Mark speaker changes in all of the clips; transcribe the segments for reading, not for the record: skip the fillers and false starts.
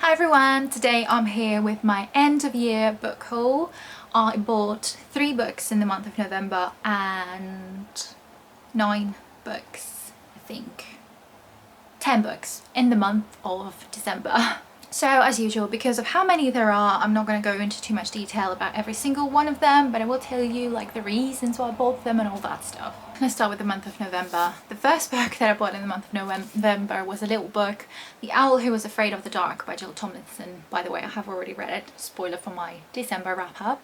Speaker 1: Hi everyone, today I'm here with my end of year book haul. I bought 3 books in the month of November and 9 books, I think. 10 books in the month of December. So as usual, because of how many there are, I'm not going to go into too much detail about every single one of them, but I will tell you like the reasons why I bought them and all that stuff. I'm going to start with the month of November. The first book that I bought in the month of November was a little book, The Owl Who Was Afraid of the Dark by Jill Tomlinson. By the way, I have already read it. Spoiler for my December wrap up.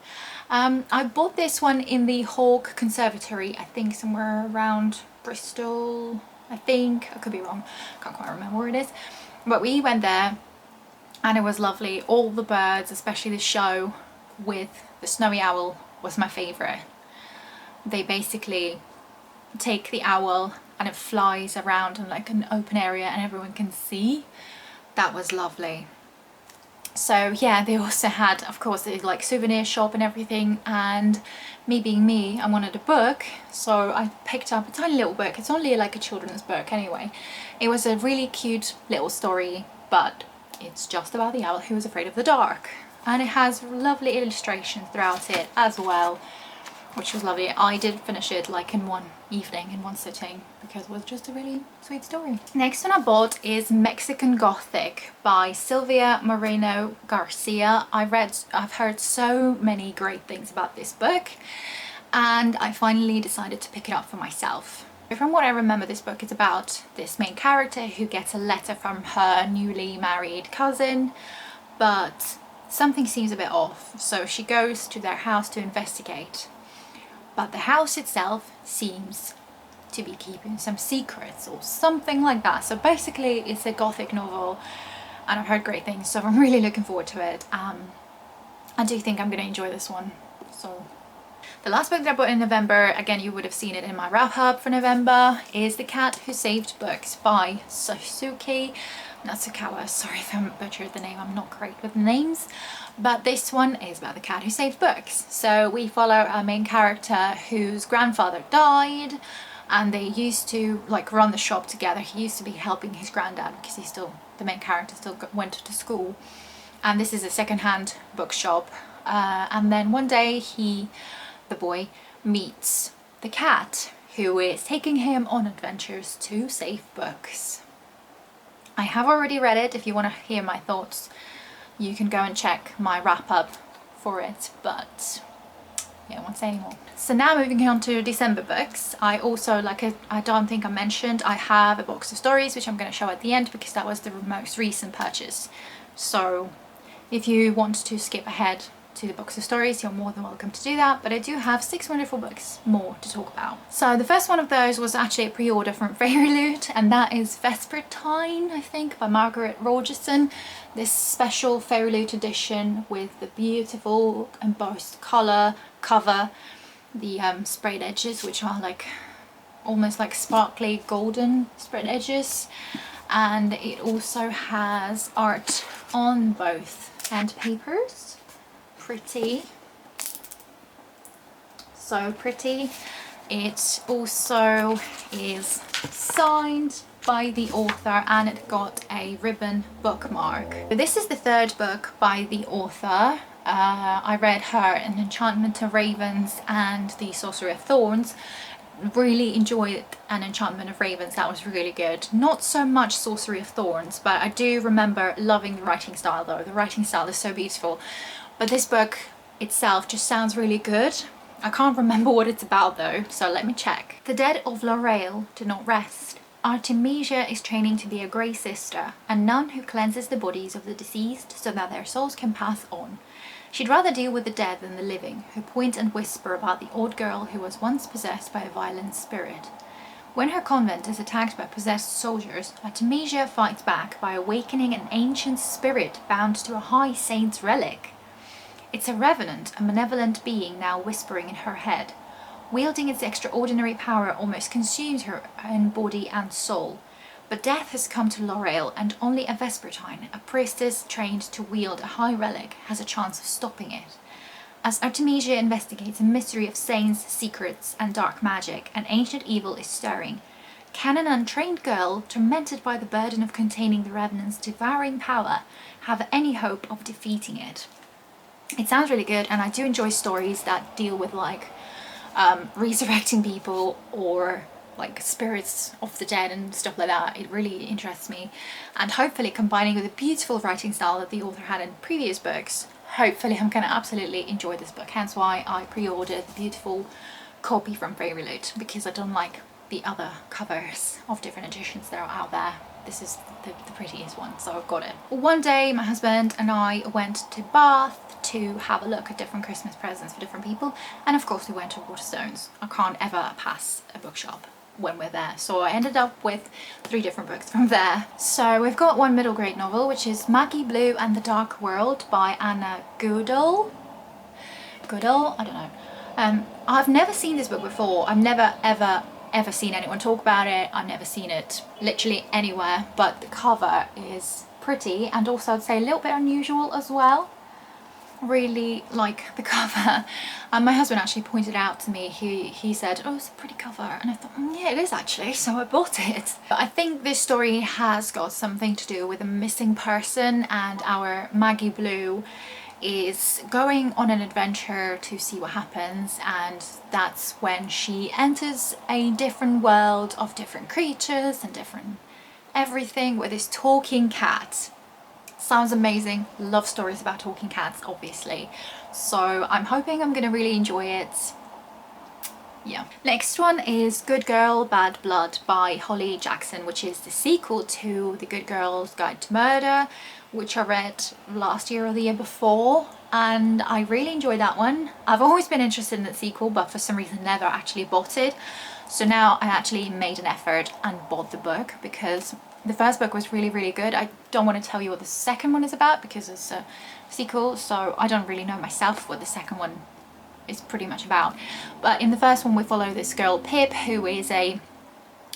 Speaker 1: I bought this one in the Hawke Conservatory, I think somewhere around Bristol, I think. I could be wrong. Can't quite remember where it is. But we went there. And it was lovely. All the birds, especially the show with the snowy owl, was my favourite. They basically take the owl and it flies around in like an open area and everyone can see. That was lovely. So yeah, they also had, of course, a like souvenir shop and everything, and me being me, I wanted a book, so I picked up a tiny little book. It's only like a children's book anyway. It was a really cute little story, but it's just about the owl who was afraid of the dark, and it has lovely illustrations throughout it as well, which was lovely. I did finish it like in one evening, in one sitting, because it was just a really sweet story. Next one I bought is Mexican Gothic by Sylvia Moreno Garcia. I've heard so many great things about this book, and I finally decided to pick it up for myself. From what I remember, this book is about this main character who gets a letter from her newly married cousin, but something seems a bit off, so she goes to their house to investigate. But the house itself seems to be keeping some secrets or something like that. So basically it's a Gothic novel, and I've heard great things, so I'm really looking forward to it. I do think I'm going to enjoy this one. So the last book that I bought in November, again you would have seen it in my wrap up for November, is The Cat Who Saved Books by Suzuki. Natsukawa. Sorry if I butchered the name, I'm not great with names. But this one is about the cat who saved books. So we follow our main character whose grandfather died, and they used to like run the shop together. He used to be helping his granddad because the main character still went to school. And this is a second-hand bookshop. And then one day the boy meets the cat who is taking him on adventures to save books. I have already read it. If you want to hear my thoughts, you can go and check my wrap up for it, but yeah, I won't say anymore. So now moving on to December books, I also, I don't think I mentioned, I have a box of stories which I'm going to show at the end because that was the most recent purchase. So if you want to skip ahead to the box of stories, you're more than welcome to do that, but I do have 6 wonderful books more to talk about. So the first one of those was actually a pre-order from Fairy Loot, and that is Vespertine, I think, by Margaret Rogerson. This special Fairy Loot edition with the beautiful embossed cover, the sprayed edges, which are like almost like sparkly golden sprayed edges, and it also has art on both end papers. Pretty, so pretty. It also is signed by the author, and it got a ribbon bookmark. This is the 3rd book by the author. I read her An Enchantment of Ravens and The Sorcery of Thorns. Really enjoyed An Enchantment of Ravens, that was really good. Not so much Sorcery of Thorns, but I do remember loving the writing style though. The writing style is so beautiful. But this book itself just sounds really good. I can't remember what it's about though, so let me check. The dead of L'Oreal do not rest. Artemisia is training to be a Grey Sister, a nun who cleanses the bodies of the deceased so that their souls can pass on. She'd rather deal with the dead than the living, who point and whisper about the odd girl who was once possessed by a violent spirit. When her convent is attacked by possessed soldiers, Artemisia fights back by awakening an ancient spirit bound to a high saint's relic. It's a revenant, a malevolent being now whispering in her head. Wielding its extraordinary power almost consumes her in body and soul. But death has come to L'Oreal, and only a Vespertine, a priestess trained to wield a high relic, has a chance of stopping it. As Artemisia investigates a mystery of saints, secrets, and dark magic, an ancient evil is stirring. Can an untrained girl, tormented by the burden of containing the Revenant's devouring power, have any hope of defeating it? It sounds really good, and I do enjoy stories that deal with like resurrecting people or like spirits of the dead and stuff like that. It really interests me, and hopefully combining with the beautiful writing style that the author had in previous books, hopefully I'm gonna absolutely enjoy this book. Hence why I pre-ordered the beautiful copy from Fairy Loot, because I don't like the other covers of different editions that are out there. This is the prettiest one, so I've got it. One day my husband and I went to Bath to have a look at different Christmas presents for different people, and of course we went to Waterstones. I can't ever pass a bookshop when we're there, so I ended up with 3 different books from there. So we've got one middle grade novel, which is Maggie Blue and the Dark World by Anna Goodall, I don't know. I've never seen this book before. I've never ever seen anyone talk about it. I've never seen it literally anywhere, but the cover is pretty, and also I'd say a little bit unusual as well. Really like the cover. My husband actually pointed out to me, he said, oh, it's a pretty cover, and I thought, yeah, it is actually, so I bought it. But I think this story has got something to do with a missing person, and our Maggie Blue is going on an adventure to see what happens, and that's when she enters a different world of different creatures and different everything with this talking cat. Sounds amazing. Love stories about talking cats, obviously, so I'm hoping I'm gonna really enjoy it. Yeah. Next one is Good Girl Bad Blood by Holly Jackson, which is the sequel to The Good Girl's Guide to Murder, which I read last year or the year before, and I really enjoyed that one. I've always been interested in the sequel, but for some reason never actually bought it. So now I actually made an effort and bought the book, because the first book was really good. I don't want to tell you what the second one is about because it's a sequel, so I don't really know myself what the second one is pretty much about. But in the first one we follow this girl Pip, who is a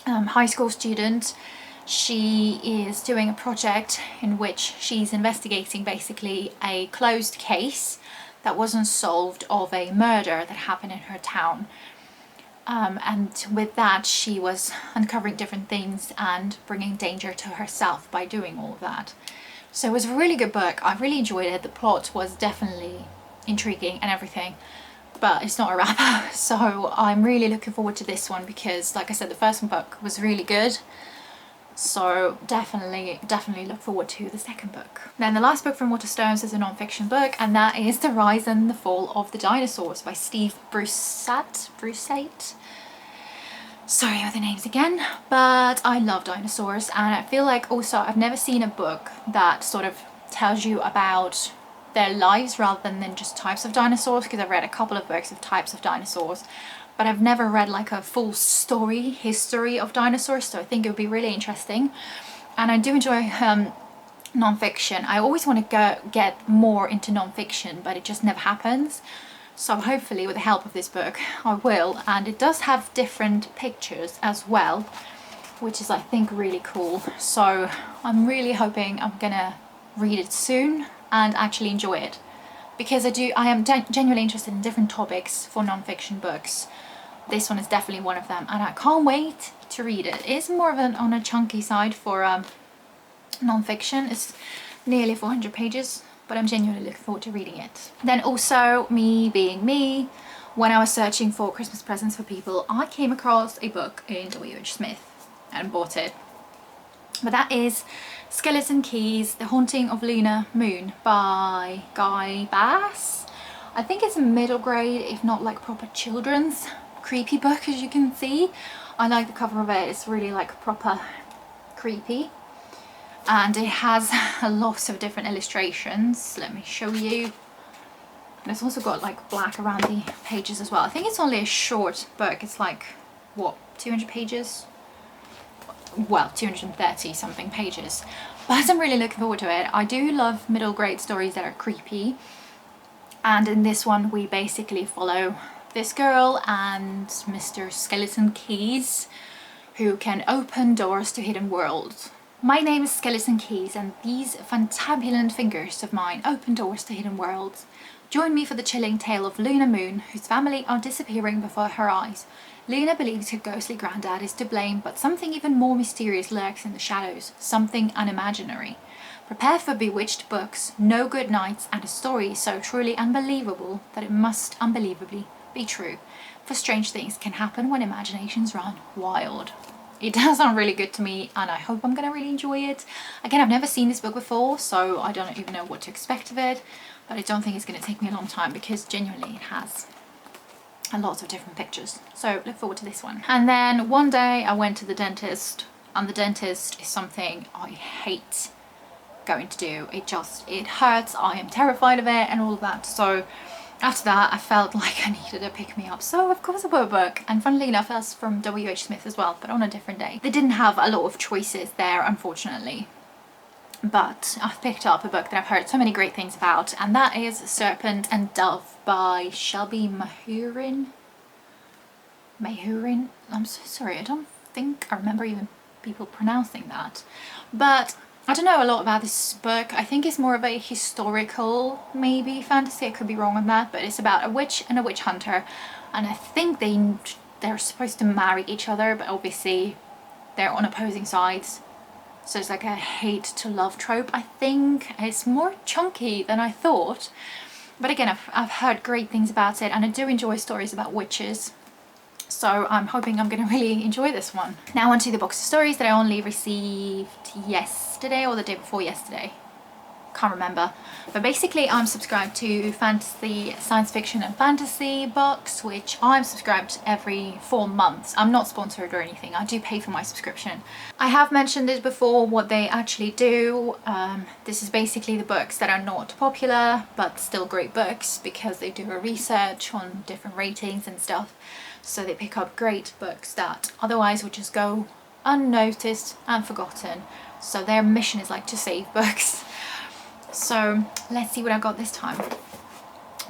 Speaker 1: high school student. She is doing a project in which she's investigating basically a closed case that wasn't solved of a murder that happened in her town. And with that she was uncovering different things and bringing danger to herself by doing all of that. So it was a really good book. I really enjoyed it. The plot was definitely intriguing and everything, but it's not a wrapper. So I'm really looking forward to this one because, like I said, the first book was really good. So definitely look forward to the second book. Then the last book from Waterstones is a non-fiction book, and that is The Rise and the Fall of the Dinosaurs by Steve Brusate. Sorry with the names again, but I love dinosaurs, and I feel like also I've never seen a book that sort of tells you about their lives rather than just types of dinosaurs, because I've read a couple of books of types of dinosaurs, but I've never read like a full history of dinosaurs, so I think it would be really interesting. And I do enjoy non-fiction. I always want to get more into non-fiction, but it just never happens. So hopefully with the help of this book I will, and it does have different pictures as well, which is I think really cool. So I'm really hoping I'm gonna read it soon and actually enjoy it, because I am genuinely interested in different topics for non-fiction books. This one is definitely one of them, and I can't wait to read it. It is more of on a chunky side for non-fiction. It's nearly 400 pages, but I'm genuinely looking forward to reading it. Then also, me being me, when I was searching for Christmas presents for people, I came across a book in W.H. Smith and bought it. But that is Skeleton Keys, The Haunting of Luna Moon by Guy Bass. I think it's a middle grade, if not like proper children's creepy book, as you can see. I like the cover of it. It's really like proper creepy, and it has a lot of different illustrations. Let me show you. And it's also got like black around the pages as well. I think it's only a short book. It's like, what, 200 pages? Well, 230 something pages, but I'm really looking forward to it. I do love middle grade stories that are creepy, and in this one we basically follow this girl and Mr. Skeleton Keys, who can open doors to hidden worlds. My name is Skeleton Keys, and these fantabulous fingers of mine open doors to hidden worlds. Join me for the chilling tale of Luna Moon, whose family are disappearing before her eyes. Luna believes her ghostly granddad is to blame, but something even more mysterious lurks in the shadows, something unimaginary. Prepare for bewitched books, no good nights, and a story so truly unbelievable that it must unbelievably be true. For strange things can happen when imaginations run wild. It does sound really good to me, and I hope I'm going to really enjoy it. Again, I've never seen this book before, so I don't even know what to expect of it, but I don't think it's going to take me a long time because genuinely it has a lot of different pictures. So look forward to this one. And then one day I went to the dentist, and the dentist is something I hate going to do. It hurts, I am terrified of it and all of that. So after that I felt like I needed a pick-me-up, so of course I bought a book, and funnily enough that's from W.H. Smith as well, but on a different day. They didn't have a lot of choices there, unfortunately, but I've picked up a book that I've heard so many great things about, and that is Serpent and Dove by Shelby Mahurin. I'm so sorry, I don't think I remember even people pronouncing that, but I don't know a lot about this book. I think it's more of a historical, maybe, fantasy. I could be wrong on that, but it's about a witch and a witch hunter, and I think they're supposed to marry each other, but obviously they're on opposing sides. So it's like a hate to love trope. I think it's more chunky than I thought, but again, I've heard great things about it, and I do enjoy stories about witches. So I'm hoping I'm going to really enjoy this one. Now onto the box of stories that I only received yesterday or the day before yesterday. Can't remember. But basically I'm subscribed to fantasy, science fiction and fantasy books, which I'm subscribed every 4 months. I'm not sponsored or anything. I do pay for my subscription. I have mentioned it before what they actually do. This is basically the books that are not popular but still great books, because they do a research on different ratings and stuff. So they pick up great books that otherwise would just go unnoticed and forgotten. So their mission is like to save books. So let's see what I got this time.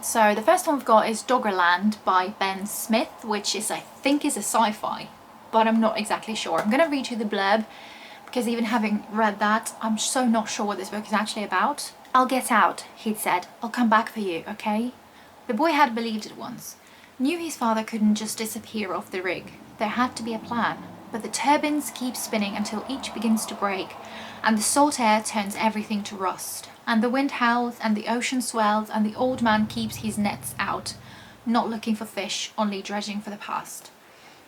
Speaker 1: So the first one we've got is Doggerland by Ben Smith, which is, I think, is a sci-fi, but I'm not exactly sure. I'm going to read you the blurb, because even having read that, I'm so not sure what this book is actually about. "I'll get out," he'd said. "I'll come back for you, okay?" The boy had believed it once. Knew his father couldn't just disappear off the rig. There had to be a plan. But the turbines keep spinning until each begins to break, and the salt air turns everything to rust. And the wind howls, and the ocean swells, and the old man keeps his nets out, not looking for fish, only dredging for the past.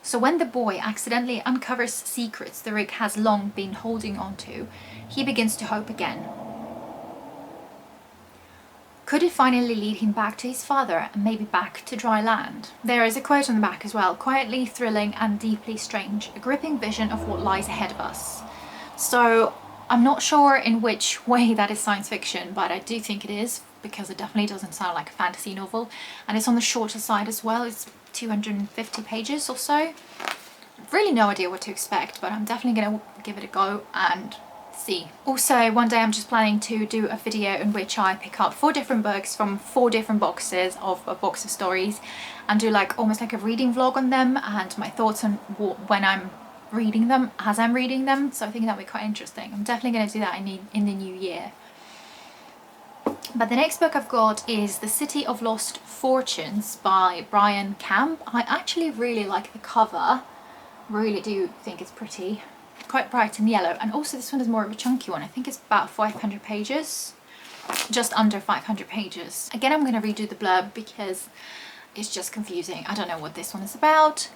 Speaker 1: So when the boy accidentally uncovers secrets the rig has long been holding on to, he begins to hope again. Could it finally lead him back to his father, and maybe back to dry land? There is a quote on the back as well: "Quietly thrilling and deeply strange, a gripping vision of what lies ahead of us." So I'm not sure in which way that is science fiction, but I do think it is, because it definitely doesn't sound like a fantasy novel, and it's on the shorter side as well. It's 250 pages or so. Really no idea what to expect, but I'm definitely going to give it a go and see. Also, one day I'm just planning to do a video in which I pick up 4 different books from 4 different boxes of a box of stories, and do like almost like a reading vlog on them, and my thoughts on when I'm reading them, as I'm reading them. So I think that would be quite interesting. I'm definitely going to do that in the new year. But the next book I've got is The City of Lost Fortunes by Brian Camp. I actually really like the cover. Really do think it's pretty. Quite bright and yellow, and also this one is more of a chunky one. I think it's about 500 pages, just under 500 pages. Again, I'm going to redo the blurb because it's just confusing. I don't know what this one is about.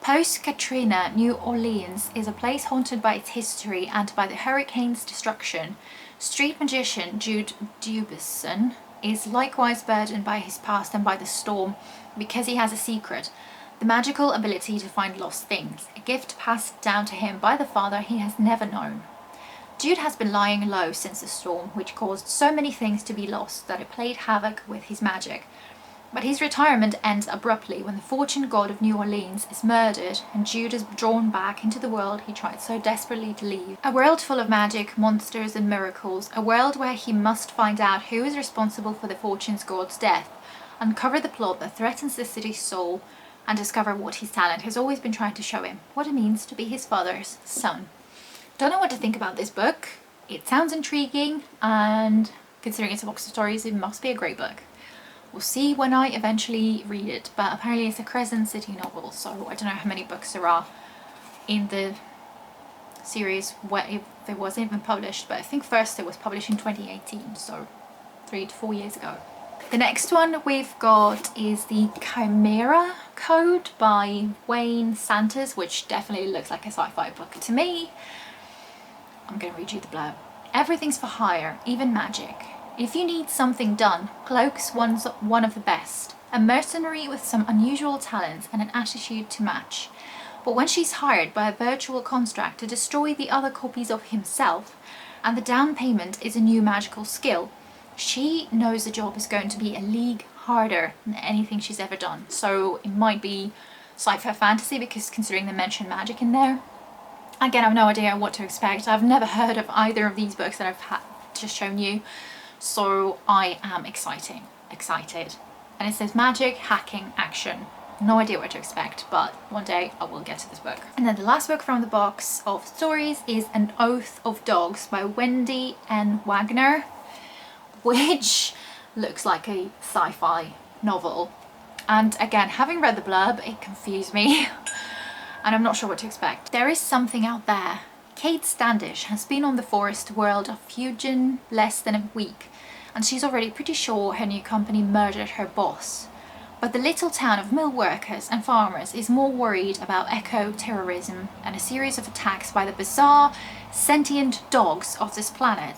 Speaker 1: Post-Katrina, New Orleans is a place haunted by its history and by the hurricane's destruction. Street magician Jude Dubison is likewise burdened by his past and by the storm, because he has a secret: the magical ability to find lost things, a gift passed down to him by the father he has never known. Jude has been lying low since the storm, which caused so many things to be lost that it played havoc with his magic. But his retirement ends abruptly when the fortune god of New Orleans is murdered, and Jude is drawn back into the world he tried so desperately to leave. A world full of magic, monsters and miracles, a world where he must find out who is responsible for the fortune god's death, uncover the plot that threatens the city's soul, and discover what his talent has always been trying to show him, what it means to be his father's son. Don't know what to think about this book. It sounds intriguing, and considering it's a box of stories, it must be a great book. We'll see when I eventually read it, but apparently it's a Crescent City novel, so I don't know how many books there are in the series, where if it wasn't even published, but I think first it was published in 2018, so 3 to 4 years ago. The next one we've got is the Chimera Code by Santos, which definitely looks like a sci-fi book to me. I'm gonna read you the blurb. Everything's for hire, even magic. If you need something done, Cloak's one of the best. A mercenary with some unusual talents and an attitude to match. But when she's hired by a virtual construct to destroy the other copies of himself, and the down payment is a new magical skill, she knows the job is going to be a league harder than anything she's ever done. So it might be sci-fi fantasy, because considering they mention magic in there. Again, I have no idea what to expect. I've never heard of either of these books that I've just shown you, so I am excited. And it says magic, hacking, action. No idea what to expect, but one day I will get to this book. And then the last book from the box of stories is An Oath of Dogs by Wendy and Wagner, which looks like a sci-fi novel. And again, having read the blurb, it confused me and I'm not sure what to expect. There is something out there. Kate Standish has been on the forest world of Fusion less than a week, and she's already pretty sure her new company murdered her boss. But the little town of mill workers and farmers is more worried about eco-terrorism and a series of attacks by the bizarre, sentient dogs of this planet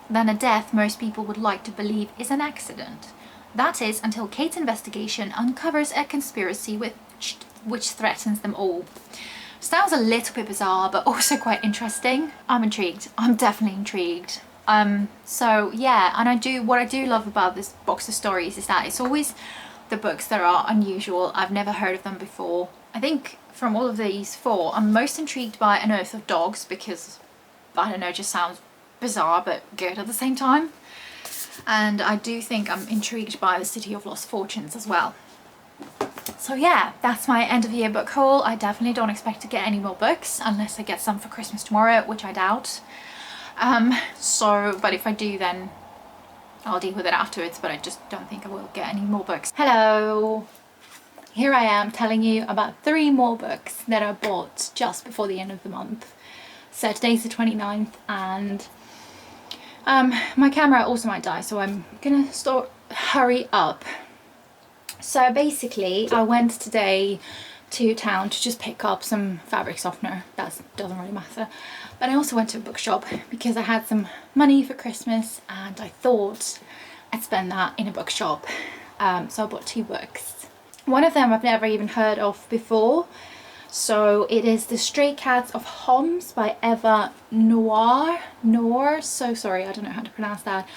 Speaker 1: than a death most people would like to believe is an accident. That is, until Kate's investigation uncovers a conspiracy which threatens them all. Sounds a little bit bizarre, but also quite interesting. I'm intrigued. I'm definitely intrigued. So yeah, and what I do love about this box of stories is that it's always the books that are unusual. I've never heard of them before. I think from all of these 4, I'm most intrigued by An Oath of Dogs, because, I don't know, it just sounds bizarre but good at the same time. And I do think I'm intrigued by The City of Lost Fortunes as well. So yeah, that's my end of year book haul. I definitely don't expect to get any more books unless I get some for Christmas tomorrow, which I doubt. But if I do, then I'll deal with it afterwards, but I just don't think I will get any more books. Hello! Here I am telling you about 3 more books that I bought just before the end of the month. So today's the 29th, and my camera also might die, so I'm gonna hurry up. So basically, I went today to town to just pick up some fabric softener. That doesn't really matter. But I also went to a bookshop because I had some money for Christmas and I thought I'd spend that in a bookshop. So I bought 2 books. One of them I've never even heard of before. So it is The Stray Cats of Homs by Eva Noir. So sorry, I don't know how to pronounce that.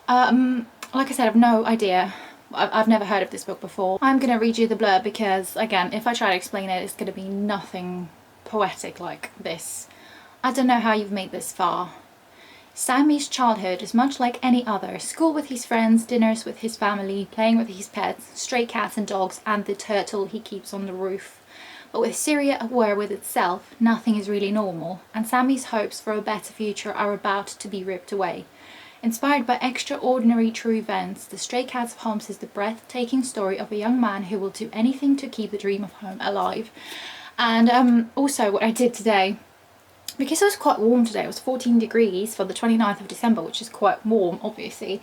Speaker 1: Like I said, I've no idea. I've never heard of this book before. I'm going to read you the blurb because, again, if I try to explain it, it's going to be nothing poetic like this. I don't know how you've made this far. Sammy's childhood is much like any other. School with his friends, dinners with his family, playing with his pets, stray cats and dogs, and the turtle he keeps on the roof. But with Syria at war with itself, nothing is really normal, and Sammy's hopes for a better future are about to be ripped away. Inspired by extraordinary true events, The Stray Cats of Homs is the breathtaking story of a young man who will do anything to keep the dream of home alive. And also what I did today, because it was quite warm today, it was 14 degrees for the 29th of December, which is quite warm, obviously.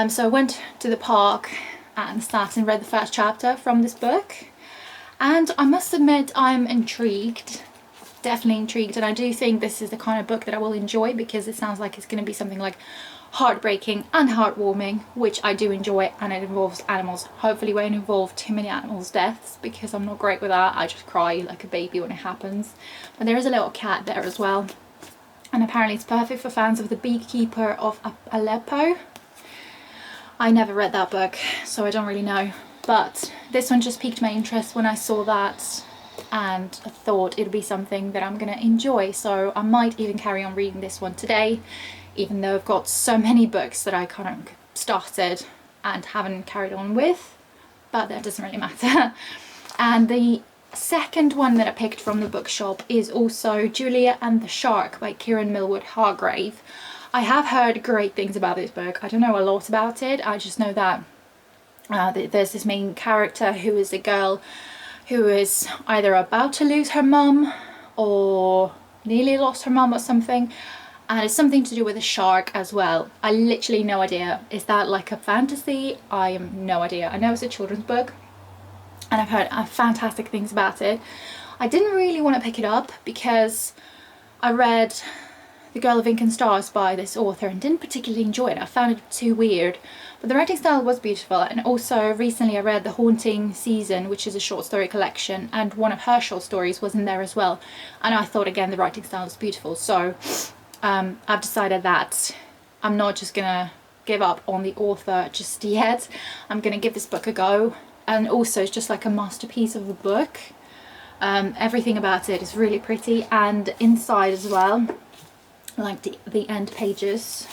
Speaker 1: So I went to the park and sat and read the first chapter from this book. And I must admit, I'm intrigued. Definitely intrigued, and I do think this is the kind of book that I will enjoy because it sounds like it's going to be something like heartbreaking and heartwarming, which I do enjoy, and it involves animals. Hopefully won't involve too many animals' deaths because I'm not great with that. I just cry like a baby when it happens. But there is a little cat there as well, and apparently it's perfect for fans of The Beekeeper of Aleppo. I never read that book, so I don't really know, but this one just piqued my interest when I saw that, and I thought it'd be something that I'm gonna enjoy, so I might even carry on reading this one today, even though I've got so many books that I kind of started and haven't carried on with, but that doesn't really matter. And the second one that I picked from the bookshop is also Julia and the Shark by Kieran Millwood Hargrave. I have heard great things about this book. I don't know a lot about it. I just know that There's this main character who is a girl who is either about to lose her mum or nearly lost her mum or something, and it's something to do with a shark as well. I literally no idea. Is that like a fantasy? I have no idea. I know it's a children's book and I've heard fantastic things about it. I didn't really want to pick it up because I read The Girl of Ink and Stars by this author and didn't particularly enjoy it. I found it too weird, but the writing style was beautiful. And also recently I read The Haunting Season, which is a short story collection, and one of her short stories was in there as well, and I thought again the writing style was beautiful. So I've decided that I'm not just gonna give up on the author just yet. I'm gonna give this book a go, and also it's just like a masterpiece of a book. Everything about it is really pretty, and inside as well, like the end pages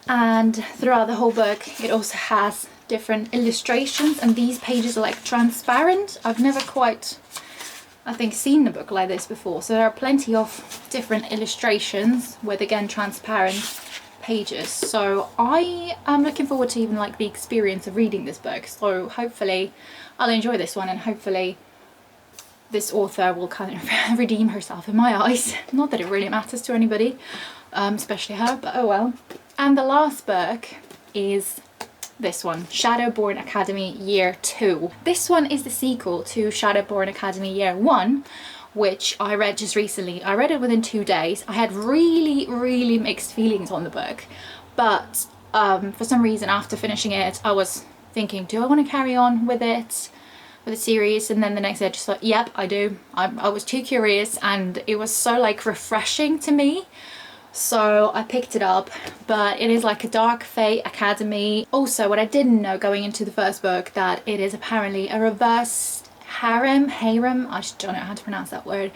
Speaker 1: and throughout the whole book, it also has different illustrations, and these pages are like transparent. I've never quite, I think, seen a book like this before, so there are plenty of different illustrations with again transparent pages. So I am looking forward to even like the experience of reading this book, so hopefully I'll enjoy this one, and hopefully this author will kind of redeem herself in my eyes. Not that it really matters to anybody, especially her, but oh well. And the last book is this one, Shadowborn Academy Year 2. This one is the sequel to Shadowborn Academy Year 1, which I read just recently. I read it within 2 days. I had really mixed feelings on the book, but for some reason after finishing it I was thinking, do I want to carry on with it, with the series? And then the next day I just thought, yep, I do. I was too curious, and it was so like refreshing to me. So I picked it up, but it is like a dark fae academy. Also, what I didn't know going into the first book, that it is apparently a reversed harem, I just don't know how to pronounce that word,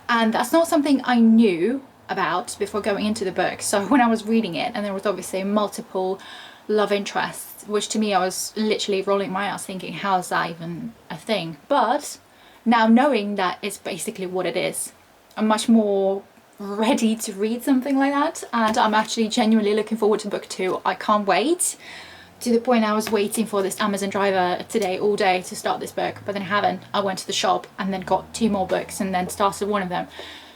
Speaker 1: and that's not something I knew about before going into the book. So when I was reading it, and there was obviously multiple love interests, which to me I was literally rolling my eyes thinking, how is that even a thing? But now knowing that it's basically what it is, I'm much more ready to read something like that, and I'm actually genuinely looking forward to book 2. I can't wait, to the point I was waiting for this Amazon driver today all day to start this book, but then I haven't. I went to the shop and then got 2 more books and then started one of them.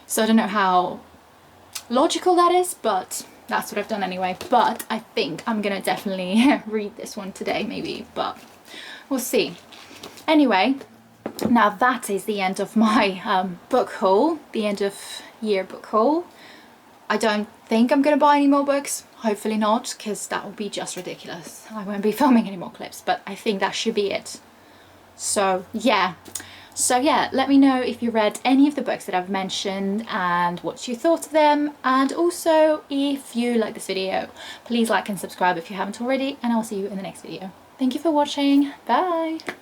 Speaker 1: So I don't know how logical that is, but that's what I've done anyway. But I think I'm gonna definitely read this one today maybe, but we'll see. Anyway, now that is the end of my book haul, the end of year book haul. I don't think I'm gonna buy any more books, hopefully not, because that would be just ridiculous. I won't be filming any more clips, but I think that should be it. So yeah, let me know if you read any of the books that I've mentioned and what you thought of them, and also if you like this video, please like and subscribe if you haven't already, and I'll see you in the next video. Thank you for watching, bye!